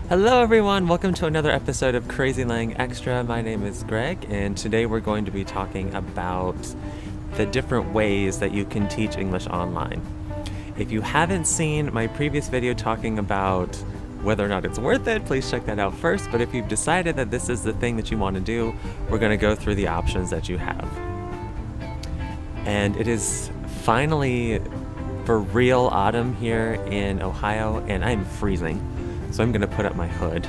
Hello everyone, welcome to another episode of Crazy Lang Extra. My name is Greg, and today we're going to be talking about the different ways that you can teach English online. If you haven't seen my previous video talking about whether or not it's worth it, please check that out first. But if you've decided that this is the thing that you want to do, we're going to go through the options that you have. And it is finally for real autumn here in Ohio, and I'm freezing. So I'm gonna put up my hood.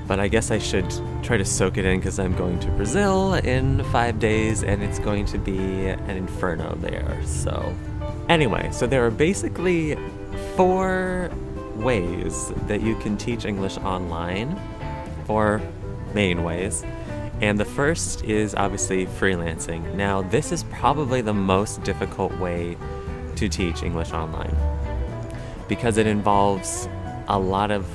But I guess I should try to soak it in because I'm going to Brazil in 5 days and it's going to be an inferno there. So anyway, so there are basically 4 ways that you can teach English online, 4 main ways. And the first is obviously freelancing. Now, this is probably the most difficult way to teach English online because it involves a lot of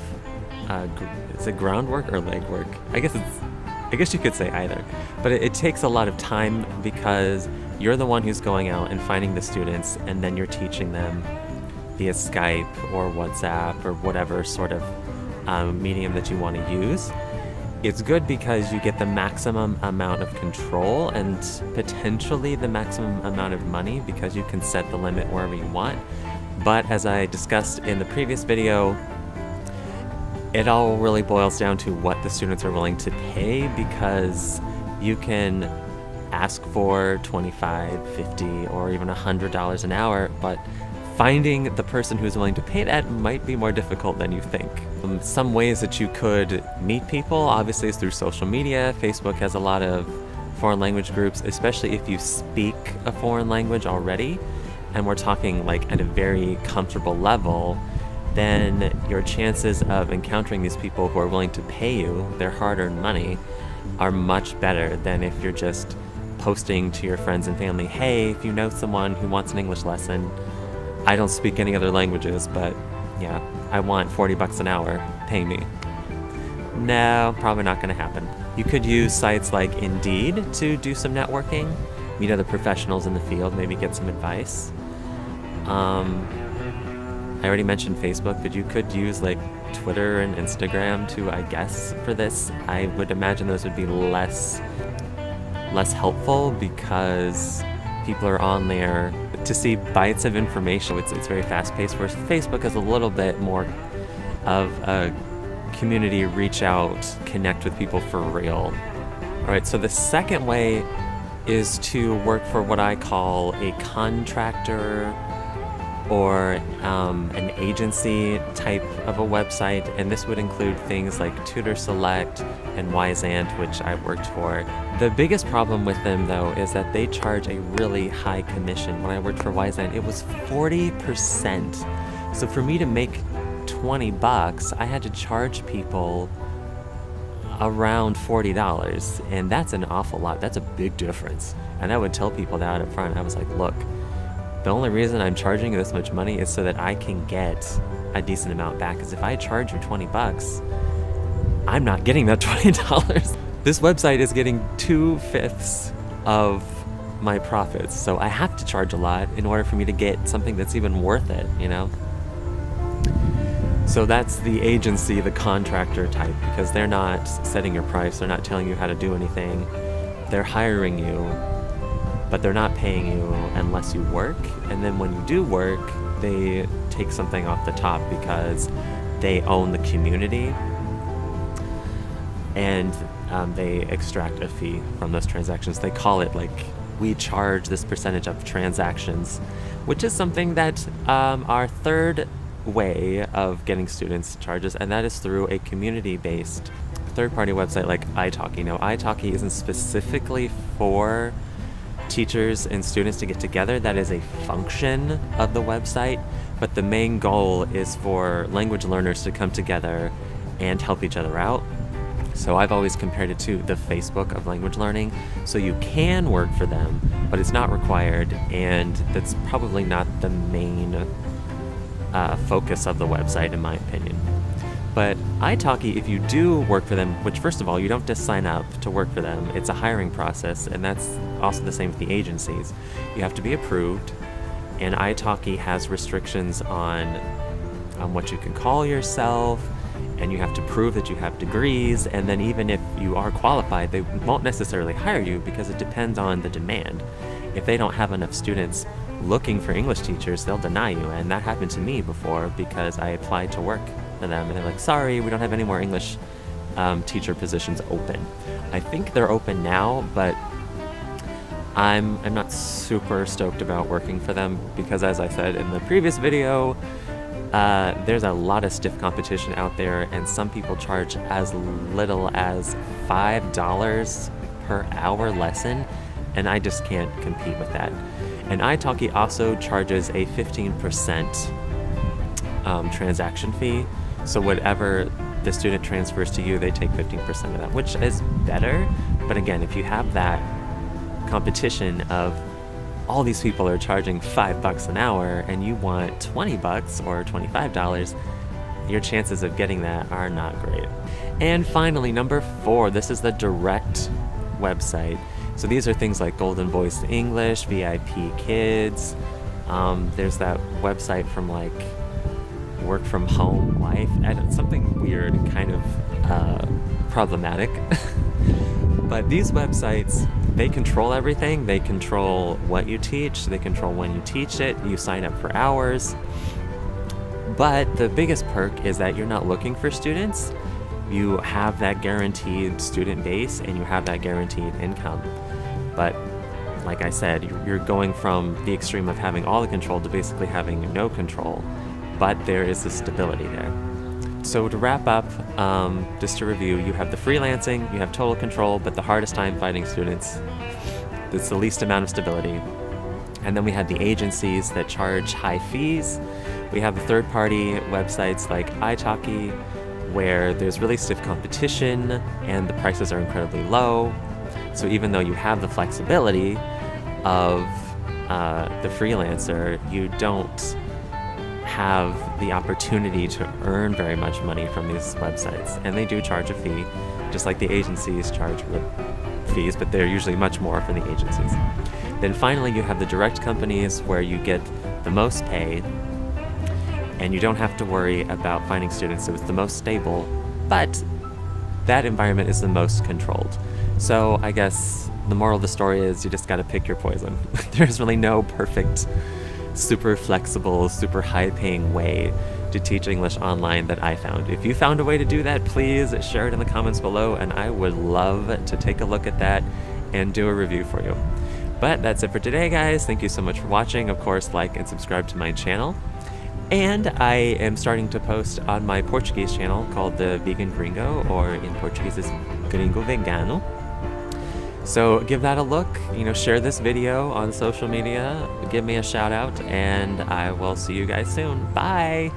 is it groundwork or legwork? I guess you could say either, but it takes a lot of time because you're the one who's going out and finding the students, and then you're teaching them via Skype or WhatsApp or whatever sort of medium that you want to use. It's good because you get the maximum amount of control and potentially the maximum amount of money because you can set the limit wherever you want. But as I discussed in the previous video, it all really boils down to what the students are willing to pay, because you can ask for $25, $50, or even $100 an hour, but finding the person who's willing to pay that might be more difficult than you think. Some ways that you could meet people, obviously, is through social media. Facebook has a lot of foreign language groups, especially if you speak a foreign language already, and we're talking like at a very comfortable level, then your chances of encountering these people who are willing to pay you their hard-earned money are much better than if you're just posting to your friends and family, hey, if you know someone who wants an English lesson, I don't speak any other languages, but yeah, I want $40 an hour, pay me. No, probably not going to happen. You could use sites like Indeed to do some networking, meet other professionals in the field, maybe get some advice. I already mentioned Facebook, but you could use like Twitter and Instagram too, I guess, for this. I would imagine those would be less helpful because people are on there to see bites of information. It's very fast-paced, whereas Facebook is a little bit more of a community reach out, connect with people for real. All right, so the second way is to work for what I call a contractor or an agency type of a website, and this would include things like Tutor Select and Wyzant, which I've worked for. The biggest problem with them, though, is that they charge a really high commission. When I worked for Wyzant, it was 40%. So for me to make $20, I had to charge people around $40, and that's an awful lot. That's a big difference. And I would tell people that up front. I was like, look, the only reason I'm charging you this much money is so that I can get a decent amount back. Because if I charge you $20, I'm not getting that $20. This website is getting 2/5 of my profits. So I have to charge a lot in order for me to get something that's even worth it, you know? So that's the agency, the contractor type, because they're not setting your price. They're not telling you how to do anything. They're hiring you, but they're not paying you unless you work. And then when you do work, they take something off the top because they own the community, and they extract a fee from those transactions. They call it like, we charge this percentage of transactions, which is something that our third way of getting students charges, and that is through a community-based third-party website like italki. Now, italki isn't specifically for teachers and students to get together. That is a function of the website, but the main goal is for language learners to come together and help each other out. So I've always compared it to the Facebook of language learning. So you can work for them, but it's not required, and that's probably not the main focus of the website, in my opinion. But italki, if you do work for them, which first of all, you don't just sign up to work for them, it's a hiring process, and that's also the same with the agencies. You have to be approved, and italki has restrictions on what you can call yourself, and you have to prove that you have degrees, and then even if you are qualified, they won't necessarily hire you because it depends on the demand. If they don't have enough students looking for English teachers, they'll deny you, and that happened to me before because I applied to work for them, and they're like, sorry, we don't have any more English teacher positions open. I think they're open now, but I'm not super stoked about working for them because, as I said in the previous video, there's a lot of stiff competition out there, and some people charge as little as $5 per hour lesson, and I just can't compete with that. And italki also charges a 15% transaction fee, so whatever the student transfers to you, they take 15% of that, which is better. But again, if you have that competition of all these people are charging $5 an hour and you want $20 or $25, your chances of getting that are not great. And finally, number 4, this is the direct website. So these are things like Golden Voice English, VIP Kids. There's that website from like Work From Home Life, something weird, kind of problematic. But these websites, they control everything. They control what you teach. They control when you teach it. You sign up for hours. But the biggest perk is that you're not looking for students. You have that guaranteed student base and you have that guaranteed income. But like I said, you're going from the extreme of having all the control to basically having no control. But there is the stability there. So to wrap up, just to review, you have the freelancing, you have total control, but the hardest time finding students. It's the least amount of stability. And then we have the agencies that charge high fees. We have the third-party websites like italki, where there's really stiff competition and the prices are incredibly low. So even though you have the flexibility of the freelancer, you don't have the opportunity to earn very much money from these websites. And they do charge a fee, just like the agencies charge fees, but they're usually much more for the agencies. Then finally, you have the direct companies where you get the most pay and you don't have to worry about finding students, so it's the most stable, but that environment is the most controlled. So I guess the moral of the story is you just gotta pick your poison. There's really no perfect, super flexible, super high-paying way to teach English online that I found. If you found a way to do that, please share it in the comments below, and I would love to take a look at that and do a review for you. But that's it for today, guys. Thank you so much for watching. Of course, like and subscribe to my channel. And I am starting to post on my Portuguese channel called The Vegan Gringo, or in Portuguese is Gringo Vegano. So give that a look, share this video on social media, give me a shout out, and I will see you guys soon. Bye!